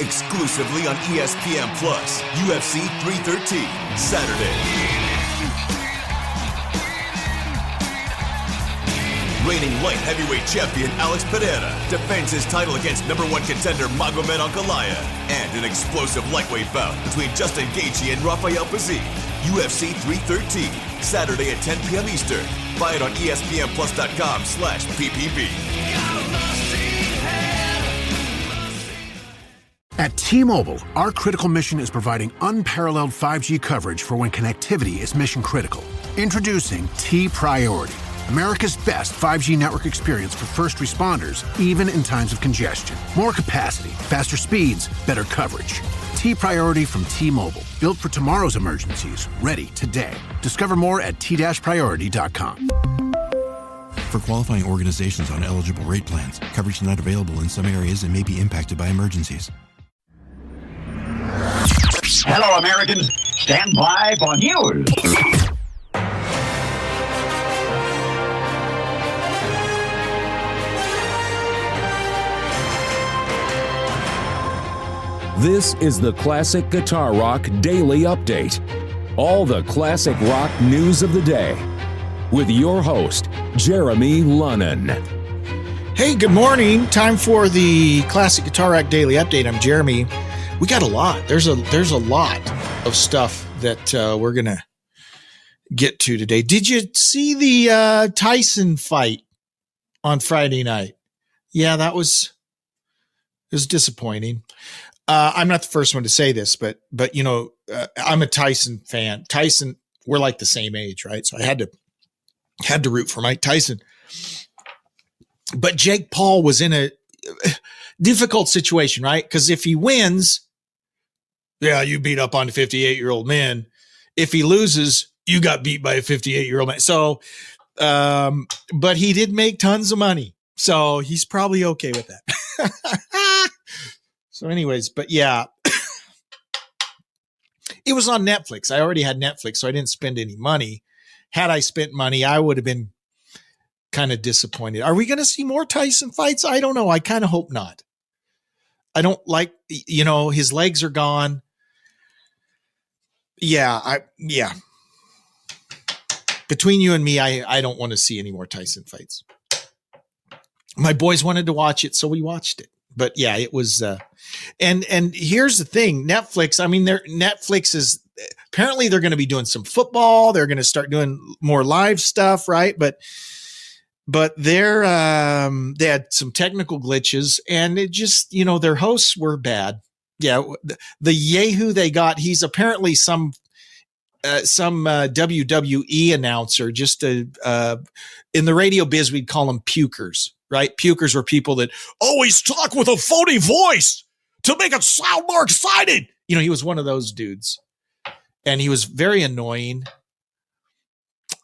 exclusively on ESPN Plus. UFC 313, Saturday. Reigning light heavyweight champion Alex Pereira defends his title against number one contender Magomed Ankalaev, and an explosive lightweight bout between Justin Gaethje and Rafael Pazzi. UFC 313, Saturday at 10 p.m. Eastern. Buy it on ESPNPlus.com/PPV. At T-Mobile, our critical mission is providing unparalleled 5G coverage for when connectivity is mission critical. Introducing T-Priority, America's best 5G network experience for first responders, even in times of congestion. More capacity, faster speeds, better coverage. T-Priority from T-Mobile, built for tomorrow's emergencies, ready today. Discover more at t-priority.com. For qualifying organizations on eligible rate plans, coverage not available in some areas and may be impacted by emergencies. Hello, Americans. Stand by for news. This is the Classic Guitar Rock Daily Update. All the classic rock news of the day. With your host, Jeremy Lunnan. Hey, good morning. Time for the Classic Guitar Rock Daily Update. I'm Jeremy. We got a lot. There's a lot of stuff that we're going to get to today. Did you see the Tyson fight on Friday night? Yeah, it was disappointing. I'm not the first one to say this, but you know, I'm a Tyson fan. Tyson, we're like the same age, right? So I had to root for Mike Tyson. But Jake Paul was in a difficult situation, right? Because if he wins, yeah, you beat up on a 58-year-old man. If he loses, you got beat by a 58-year-old man. So, but he did make tons of money. So he's probably okay with that. So anyways, but yeah, it was on Netflix. I already had Netflix, so I didn't spend any money. Had I spent money, I would have been kind of disappointed. Are we going to see more Tyson fights? I don't know. I kind of hope not. I don't like, you know, his legs are gone. Yeah. Between you and me, I don't want to see any more Tyson fights. My boys wanted to watch it, so we watched it. But yeah, it was, and here's the thing, Netflix, I mean, Netflix is, apparently they're going to be doing some football. They're going to start doing more live stuff, right? But they had some technical glitches, and it just, you know, their hosts were bad. Yeah. The Yahoo they got, he's apparently some WWE announcer, just in the radio biz, we'd call them pukers. Right? Pukers were people that always talk with a phony voice to make it sound more excited. You know, he was one of those dudes, and he was very annoying.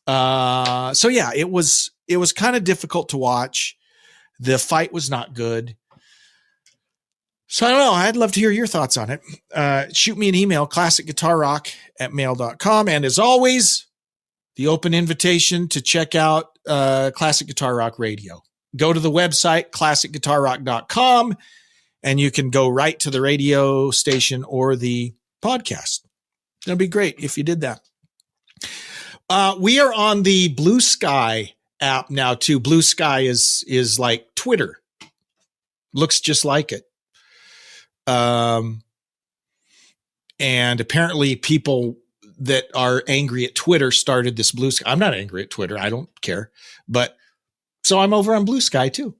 So yeah, it was kind of difficult to watch. The fight was not good. So I don't know. I'd love to hear your thoughts on it. Shoot me an email, classicguitarrock@mail.com. And as always, the open invitation to check out Classic Guitar Rock Radio. Go to the website, classicguitarrock.com, and you can go right to the radio station or the podcast. It'll be great if you did that. We are on the Blue Sky app now too. Blue Sky is like Twitter. Looks just like it. And apparently people that are angry at Twitter started this Blue Sky. I'm not angry at Twitter. I don't care. But so I'm over on Blue Sky too.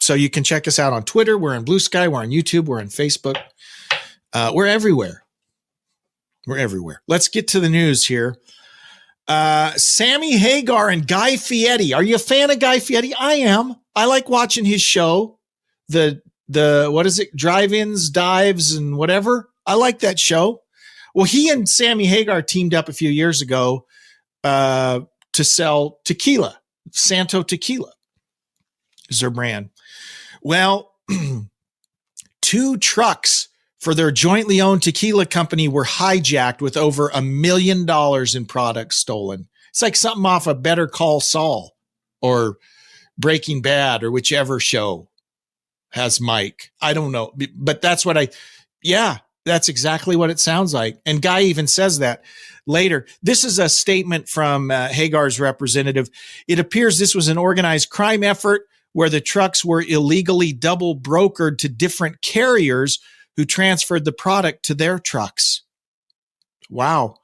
So you can check us out on Twitter. We're on Blue Sky. We're on YouTube. We're on Facebook. We're everywhere. We're everywhere. Let's get to the news here. Sammy Hagar and Guy Fieri. Are you a fan of Guy Fieri? I am. I like watching his show. The what is it? Drive-ins, dives, and whatever. I like that show. Well, he and Sammy Hagar teamed up a few years ago to sell tequila. Santo Tequila is their brand. Well, 2 trucks for their jointly owned tequila company were hijacked with over $1 million in products stolen. It's like something off of Better Call Saul or Breaking Bad or whichever show has Mike. I don't know, but that's what Yeah, that's exactly what it sounds like. And Guy even says that later. This is a statement from Hagar's representative. It appears this was an organized crime effort where the trucks were illegally double brokered to different carriers who transferred the product to their trucks. Wow.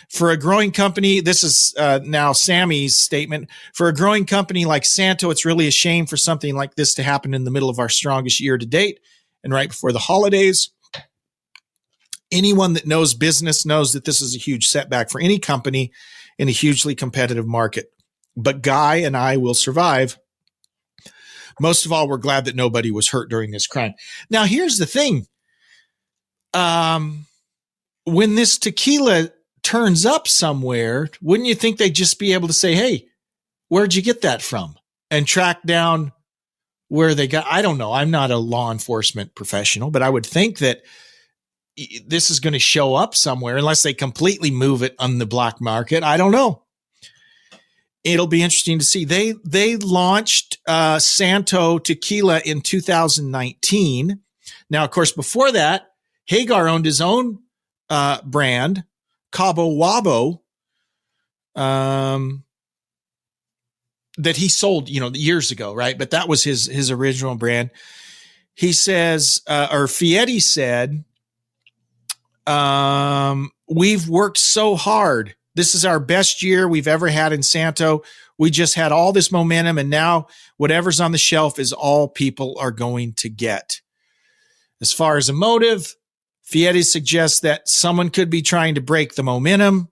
For a growing company, this is now Sammy's statement. For a growing company like Santo, it's really a shame for something like this to happen in the middle of our strongest year to date and right before the holidays. Anyone that knows business knows that this is a huge setback for any company in a hugely competitive market. But Guy and I will survive. Most of all, we're glad that nobody was hurt during this crime. Now, here's the thing. When this tequila turns up somewhere, wouldn't you think they'd just be able to say, hey, where'd you get that from? And track down where they got, I don't know. I'm not a law enforcement professional, but I would think that this is going to show up somewhere unless they completely move it on the black market. I don't know. It'll be interesting to see. They launched Santo Tequila in 2019. Now, of course, before that, Hagar owned his own brand, Cabo Wabo, that he sold, years ago, right? But that was his original brand. He says, or Fieri said, we've worked so hard. This is our best year we've ever had in Santo. We just had all this momentum, and now whatever's on the shelf is all people are going to get. As far as a motive, Fieri suggests that someone could be trying to break the momentum.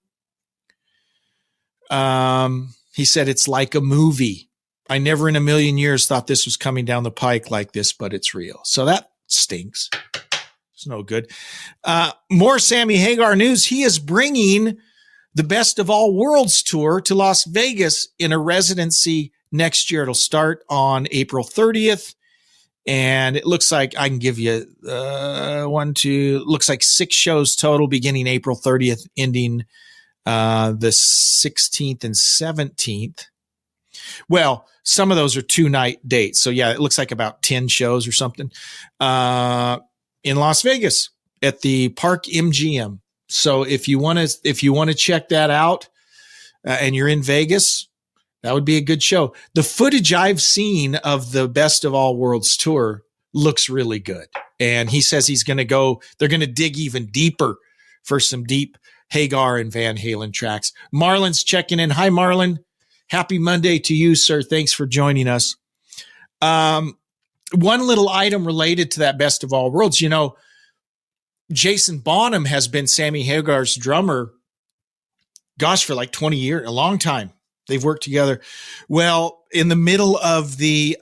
He said it's like a movie. I never in a million years thought this was coming down the pike like this, but it's real. So that stinks. It's no good. More Sammy Hagar news. He is bringing the Best of All Worlds tour to Las Vegas in a residency next year. It'll start on April 30th. And it looks like I can give you looks like 6 shows total beginning April 30th, ending the 16th and 17th. Well, some of those are 2-night dates. So yeah, it looks like about 10 shows or something in Las Vegas at the Park MGM. So if you want to check that out and you're in Vegas, that would be a good show. The footage I've seen of the Best of All Worlds tour looks really good. And he says they're going to dig even deeper for some deep Hagar and Van Halen tracks. Marlon's checking in. Hi, Marlon. Happy Monday to you, sir. Thanks for joining us. One little item related to that Best of All Worlds, Jason Bonham has been Sammy Hagar's drummer, for like 20 years, a long time. They've worked together. Well, in the middle of the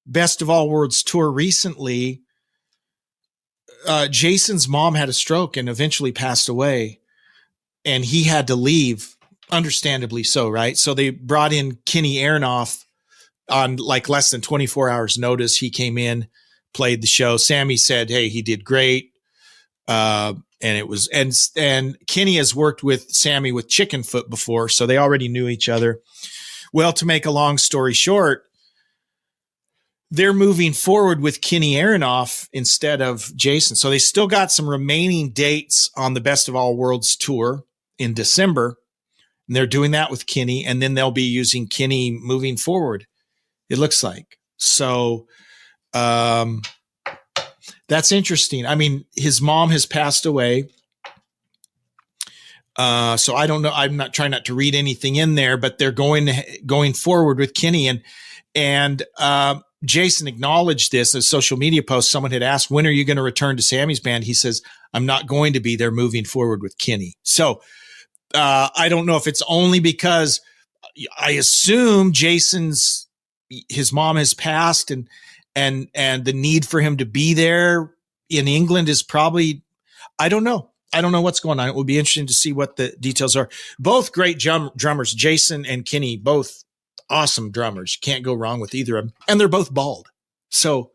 Best of All Worlds tour recently, Jason's mom had a stroke and eventually passed away, and he had to leave, understandably so, right? So they brought in Kenny Aronoff on like less than 24 hours notice. He came in, played the show. Sammy said, hey, he did great. And Kenny has worked with Sammy with Chickenfoot before, so they already knew each other. Well, to make a long story short, they're moving forward with Kenny Aronoff instead of Jason. So they still got some remaining dates on the Best of All Worlds tour in December. And they're doing that with Kenny, and then they'll be using Kenny moving forward, it looks like. So that's interesting. I mean, his mom has passed away. So I don't know. I'm not trying not to read anything in there, but they're going forward with Kenny, and Jason acknowledged this as social media post. Someone had asked, when are you going to return to Sammy's band? He says, I'm not going to be. They're moving forward with Kenny. So I don't know if it's only because I assume his mom has passed, and the need for him to be there in England is probably, I don't know. I don't know what's going on. It will be interesting to see what the details are. Both great drummers, Jason and Kenny, both awesome drummers. Can't go wrong with either of them. And they're both bald. So,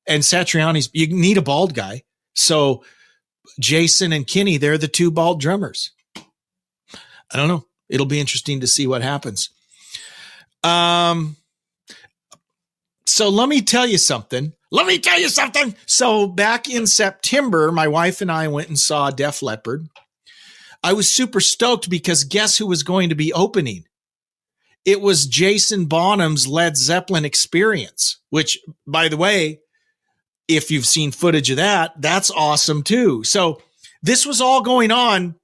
and Satriani's, you need a bald guy. So Jason and Kenny, they're the 2 bald drummers. I don't know. It'll be interesting to see what happens. So let me tell you something. Let me tell you something. So back in September, my wife and I went and saw Def Leppard. I was super stoked because guess who was going to be opening? It was Jason Bonham's Led Zeppelin Experience, which, by the way, if you've seen footage of that, that's awesome too. So this was all going on.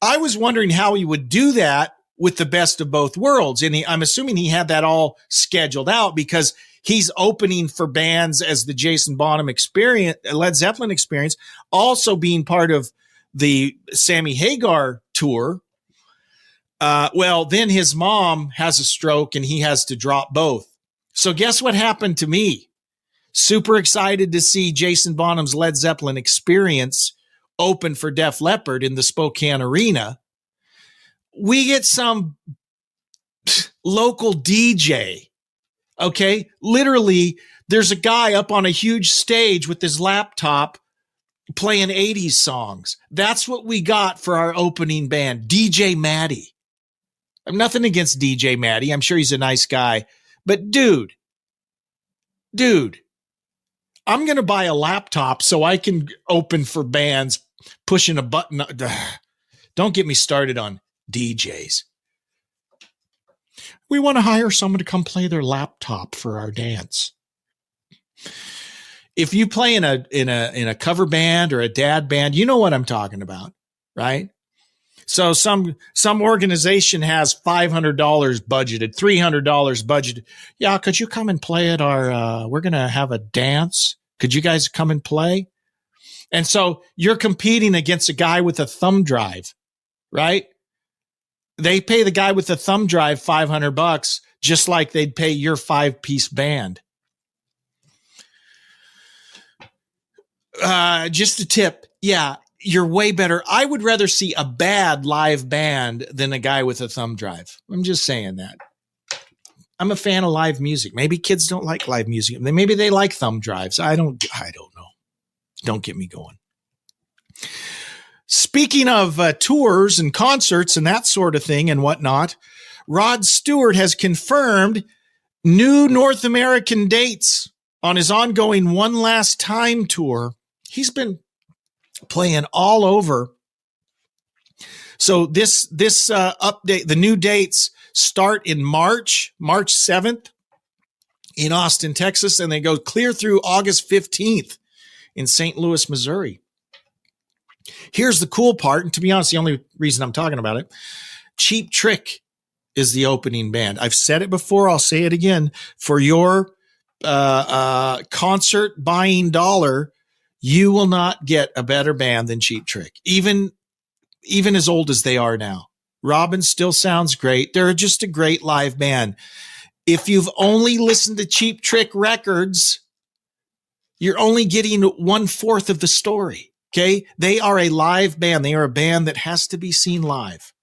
I was wondering how he would do that with the best of both worlds. And I'm assuming he had that all scheduled out because he's opening for bands as the Jason Bonham Experience, Led Zeppelin Experience, also being part of the Sammy Hagar tour. Well, then his mom has a stroke and he has to drop both. So guess what happened to me? Super excited to see Jason Bonham's Led Zeppelin Experience open for Def Leppard in the Spokane Arena. We get some local DJ. Okay. Literally, there's a guy up on a huge stage with his laptop playing 80s songs. That's what we got for our opening band, DJ Maddie. I'm nothing against DJ Maddie. I'm sure he's a nice guy. But dude, I'm going to buy a laptop so I can open for bands pushing a button. Don't get me started on DJs. We want to hire someone to come play their laptop for our dance. If you play in a cover band or a dad band, you know what I'm talking about, right? So some organization has $500 budgeted, $300 budgeted. Yeah, could you come and play at our, we're going to have a dance. Could you guys come and play? And so you're competing against a guy with a thumb drive, right? They pay the guy with the thumb drive $500 just like they'd pay your 5-piece band. Just a tip. Yeah, you're way better. I would rather see a bad live band than a guy with a thumb drive. I'm just saying that. I'm a fan of live music. Maybe kids don't like live music. Maybe they like thumb drives. I don't know. Don't get me going. Speaking of tours and concerts and that sort of thing and whatnot, Rod Stewart has confirmed new North American dates on his ongoing One Last Time tour. He's been playing all over. So this update, the new dates start in March 7th in Austin, Texas, and they go clear through August 15th in St. Louis, Missouri. Here's the cool part, and to be honest, the only reason I'm talking about it, Cheap Trick is the opening band. I've said it before, I'll say it again. For your concert buying dollar, you will not get a better band than Cheap Trick, even as old as they are now. Robin still sounds great. They're just a great live band. If you've only listened to Cheap Trick records, you're only getting 1/4 of the story. Okay. They are a live band. They are a band that has to be seen live.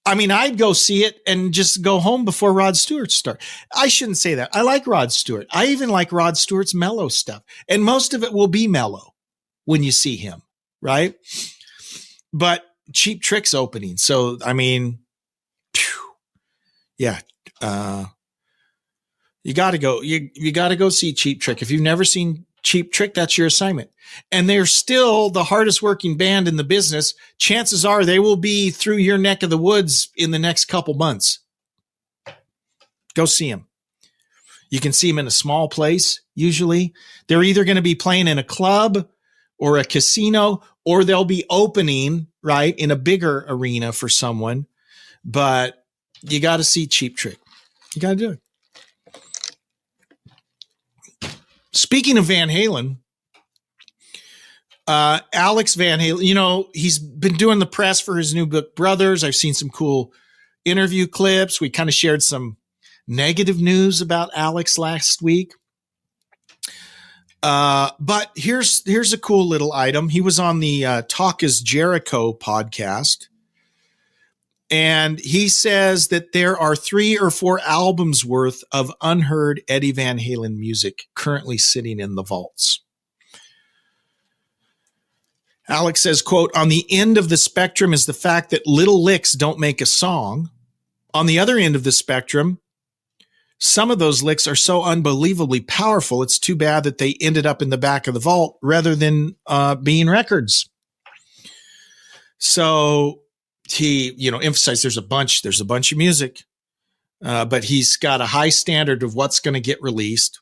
I mean, I'd go see it and just go home before Rod Stewart starts. I shouldn't say that. I like Rod Stewart. I even like Rod Stewart's mellow stuff. And most of it will be mellow when you see him, right? But Cheap Trick's opening. So, I mean, yeah. You got to go. You got to go see Cheap Trick. If you've never seen Cheap Trick, that's your assignment. And they're still the hardest working band in the business. Chances are they will be through your neck of the woods in the next couple months. Go see them. You can see them in a small place. Usually they're either going to be playing in a club or a casino, or they'll be opening right in a bigger arena for someone. But you got to see Cheap Trick. You got to do it. Speaking of Van Halen, Alex Van Halen, he's been doing the press for his new book, Brothers. I've seen some cool interview clips. We kind of shared some negative news about Alex last week. But here's a cool little item. He was on the Talk is Jericho podcast. And he says that there are 3 or 4 albums worth of unheard Eddie Van Halen music currently sitting in the vaults. Alex says, quote, on the end of the spectrum is the fact that little licks don't make a song. On the other end of the spectrum, some of those licks are so unbelievably powerful. It's too bad that they ended up in the back of the vault rather than being records. So he, emphasized there's a bunch of music, but he's got a high standard of what's going to get released.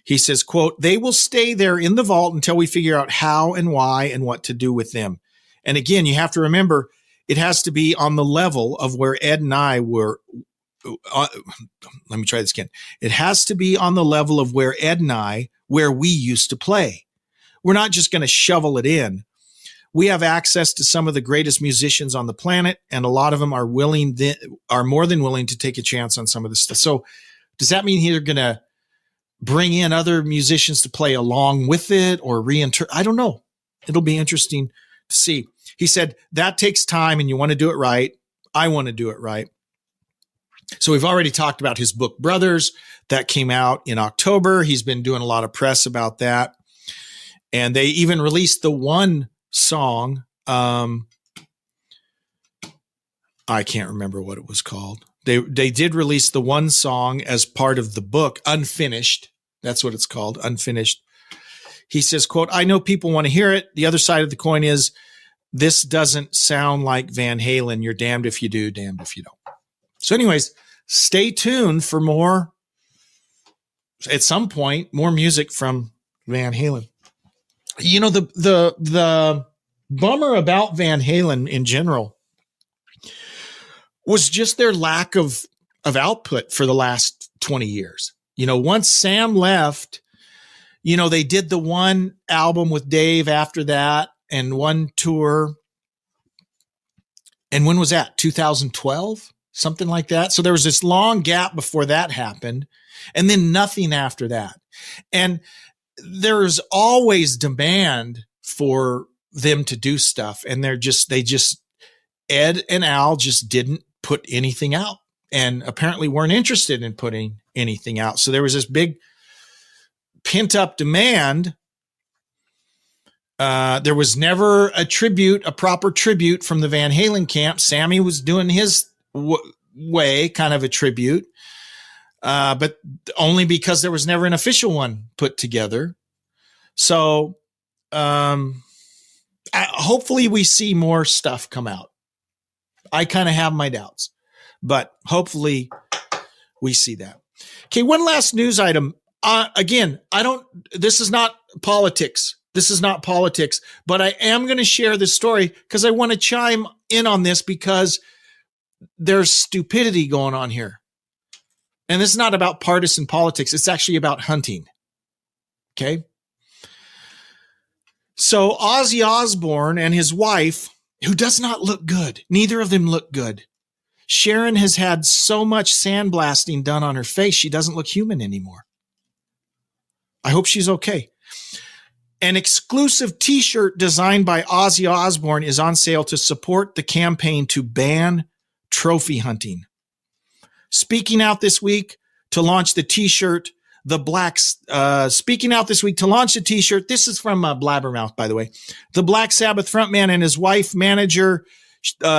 He says, quote, "They will stay there in the vault until we figure out how and why and what to do with them." And again, you have to remember, it has to be on the level of where Ed and I were. Let me try this again. It has to be on the level of where Ed and I, where we used to play. We're not just going to shovel it in. We have access to some of the greatest musicians on the planet, and a lot of them are more than willing to take a chance on some of this stuff. So does that mean they're going to bring in other musicians to play along with it or I don't know. It'll be interesting to see. He said that takes time and you want to do it right. I want to do it right. So we've already talked about his book, Brothers, that came out in October. He's been doing a lot of press about that. And they even released the one song. I can't remember what it was called. They did release the one song as part of the book, Unfinished. That's what it's called, Unfinished. He says, quote, "I know people want to hear it. The other side of the coin is this doesn't sound like Van Halen. You're damned if you do, damned if you don't." So anyways, stay tuned for more, at some point, more music from Van Halen. The bummer about Van Halen in general was just their lack of output for the last 20 years. Once Sam left, they did the one album with Dave after that and one tour. And when was that? 2012? Something like that. So there was this long gap before that happened, and then nothing after that. And there's always demand for them to do stuff. And Ed and Al just didn't put anything out, and apparently weren't interested in putting anything out. So there was this big pent up demand. There was never a proper tribute from the Van Halen camp. Sammy was doing his way, kind of a tribute, but only because there was never an official one put together. So hopefully we see more stuff come out. I kind of have my doubts, but hopefully we see that. Okay, one last news item. Again, this is not politics. But I am going to share this story because I want to chime in on this because there's stupidity going on here. And this is not about partisan politics. It's actually about hunting. Okay. So Ozzy Osbourne and his wife, who does not look good, neither of them look good. Sharon has had so much sandblasting done on her face, she doesn't look human anymore. I hope she's okay. An exclusive t-shirt designed by Ozzy Osbourne is on sale to support the campaign to ban trophy hunting. Speaking out this week to launch the t-shirt, this is from Blabbermouth, by the way. The Black Sabbath frontman and his wife, manager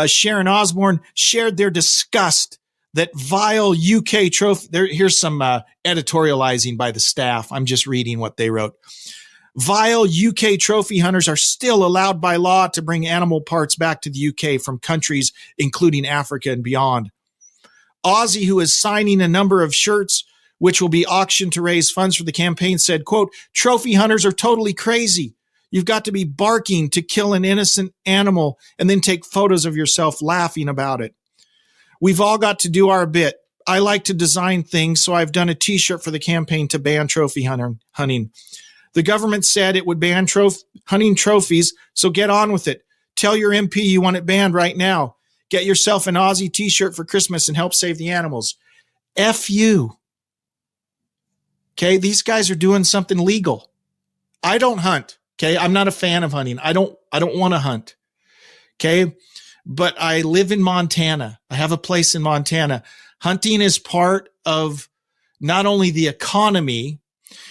Sharon Osbourne, shared their disgust that vile UK trophy. Here's some editorializing by the staff. I'm just reading what they wrote. Vile UK trophy hunters are still allowed by law to bring animal parts back to the UK from countries including Africa and beyond. Ozzy, who is signing a number of shirts which will be auctioned to raise funds for the campaign, said, quote, "Trophy hunters are totally crazy. You've got to be barking to kill an innocent animal and then take photos of yourself laughing about it. We've all got to do our bit. I like to design things, so I've done a t-shirt for the campaign to ban trophy hunting. The government said it would ban hunting trophies, so get on with it. Tell your MP you want it banned right now. Get yourself an Ozzy t-shirt for Christmas and help save the animals. F you." Okay, these guys are doing something legal. I don't hunt. Okay, I'm not a fan of hunting. I don't want to hunt. Okay, but I live in Montana. I have a place in Montana. Hunting is part of not only the economy.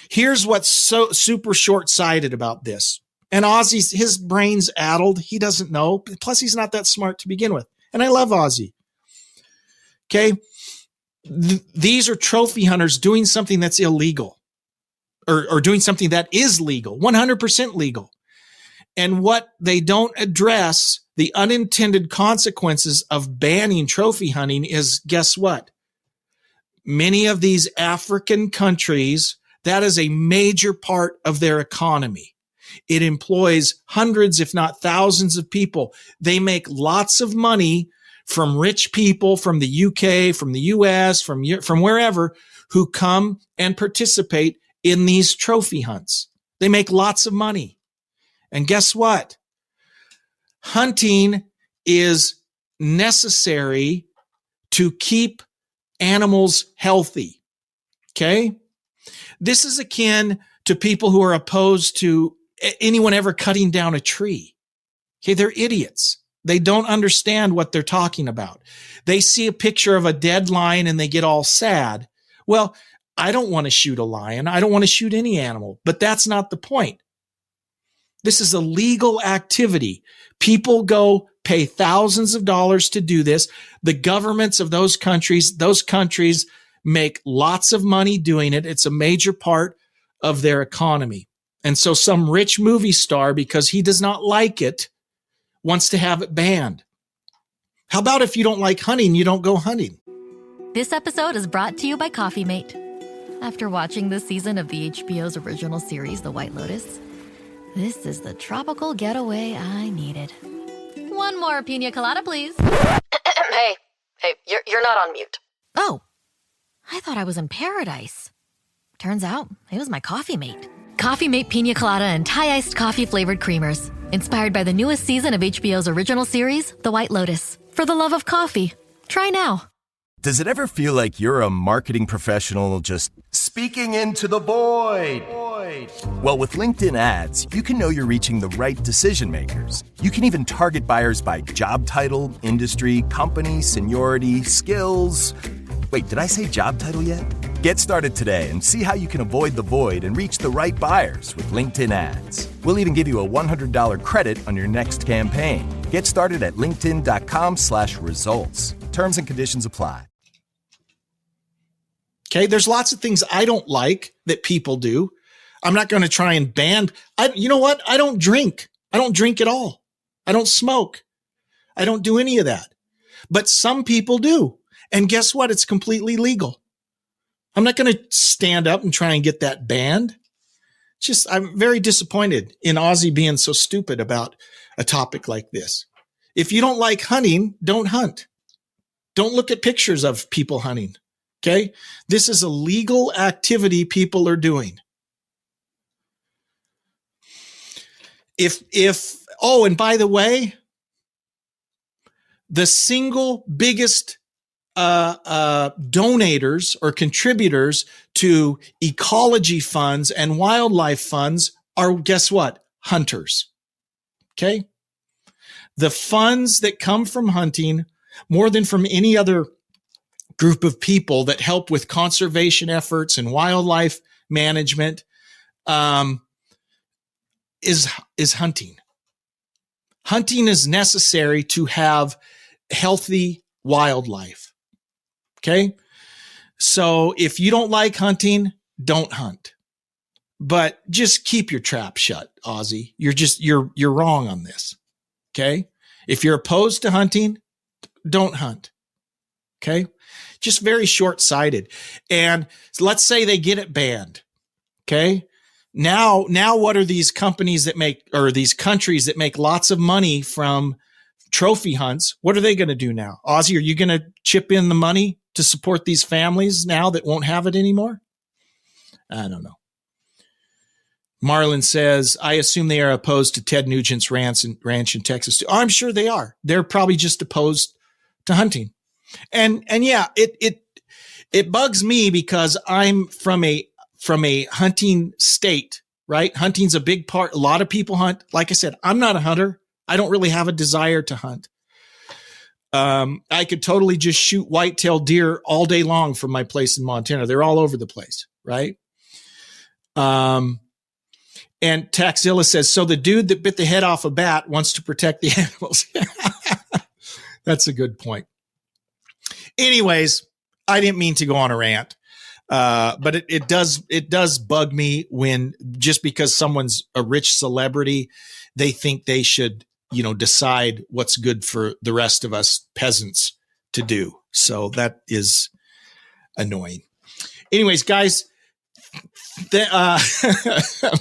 Here's what's so super short-sighted about this. And Ozzy's, his brain's addled. He doesn't know. Plus, he's not that smart to begin with. And I love Ozzy. Okay. These are trophy hunters doing something that's illegal or doing something that is legal, 100% legal. And what they don't address, the unintended consequences of banning trophy hunting is, guess what? Many of these African countries, that is a major part of their economy. It employs hundreds, if not thousands of people. They make lots of money from rich people from the UK, from the US, from wherever, who come and participate in these trophy hunts. They make lots of money. And guess what? Hunting is necessary to keep animals healthy. Okay? This is akin to people who are opposed to anyone ever cutting down a tree. Okay? They're idiots. They don't understand what they're talking about. They see a picture of a dead lion and they get all sad. Well, I don't want to shoot a lion. I don't want to shoot any animal, but that's not the point. This is a legal activity. People go pay thousands of dollars to do this. The governments of those countries make lots of money doing it. It's a major part of their economy. And so some rich movie star, because he does not like it, wants to have it banned. How about if you don't like hunting, you don't go hunting? This episode is brought to you by Coffee Mate. After watching this season of the HBO's original series, The White Lotus, this is the tropical getaway I needed. One more pina colada, please. Hey, you're not on mute. Oh, I thought I was in paradise. Turns out it was my Coffee Mate. Coffee Mate pina colada and Thai iced coffee flavored creamers. Inspired by the newest season of HBO's original series, The White Lotus. For the love of coffee. Try now. Does it ever feel like you're a marketing professional just speaking into the void? Well, with LinkedIn ads, you can know you're reaching the right decision makers. You can even target buyers by job title, industry, company, seniority, skills. Wait, did I say job title yet? Get started today and see how you can avoid the void and reach the right buyers with LinkedIn ads. We'll even give you a $100 credit on your next campaign. Get started at linkedin.com/results. Terms and conditions apply. Okay, there's lots of things I don't like that people do. I'm not going to try and ban. You know what? I don't drink. I don't drink at all. I don't smoke. I don't do any of that. But some people do. And guess what? It's completely legal. I'm not going to stand up and try and get that banned. I'm very disappointed in Aussie being so stupid about a topic like this. If you don't like hunting, don't hunt. Don't look at pictures of people hunting. Okay? This is a legal activity people are doing. And by the way, the single biggest donators or contributors to ecology funds and wildlife funds are, guess what? Hunters. Okay? The funds that come from hunting, more than from any other group of people that help with conservation efforts and wildlife management, is hunting. Hunting is necessary to have healthy wildlife. Okay? So if you don't like hunting, don't hunt. But just keep your trap shut, Aussie. You're wrong on this. Okay? If you're opposed to hunting, don't hunt. Okay? Just very short-sighted. And let's say they get it banned. Okay? Now what are these companies that make, or these countries that make lots of money from trophy hunts? What are they going to do now? Aussie, are you going to chip in the money to support these families now that won't have it anymore? I don't know. Marlon says, I assume they are opposed to Ted Nugent's ranch in Texas too. I'm sure they are. They're probably just opposed to hunting. And yeah, it bugs me because I'm from a hunting state, right? Hunting's a big part. A lot of people hunt. Like I said, I'm not a hunter. I don't really have a desire to hunt. I could totally just shoot white-tailed deer all day long from my place in Montana. They're all over the place, right? And Taxilla says, so the dude that bit the head off a bat wants to protect the animals. That's a good point. Anyways, I didn't mean to go on a rant. But it does bug me when just because someone's a rich celebrity, they think they should, decide what's good for the rest of us peasants to do. So that is annoying. Anyways, guys,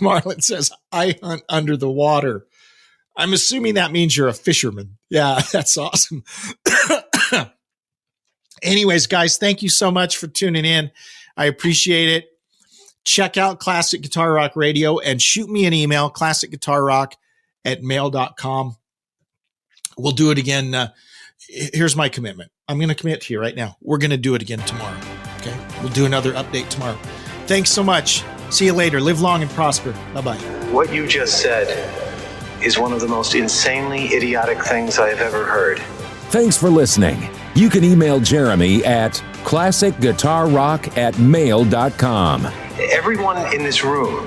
Marlon says, I hunt under the water. I'm assuming that means you're a fisherman. Yeah, that's awesome. Anyways, guys, thank you so much for tuning in. I appreciate it. Check out Classic Guitar Rock Radio and shoot me an email, classicguitarrock@mail.com. We'll do it again. Here's my commitment. I'm going to commit to you right now. We're going to do it again tomorrow. Okay. We'll do another update tomorrow. Thanks so much. See you later. Live long and prosper. Bye-bye. What you just said is one of the most insanely idiotic things I have ever heard. Thanks for listening. You can email Jeremy at classicguitarrock@mail.com. Everyone in this room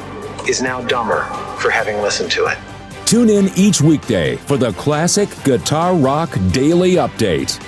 is now dumber for having listened to it. Tune in each weekday for the Classic Guitar Rock Daily Update.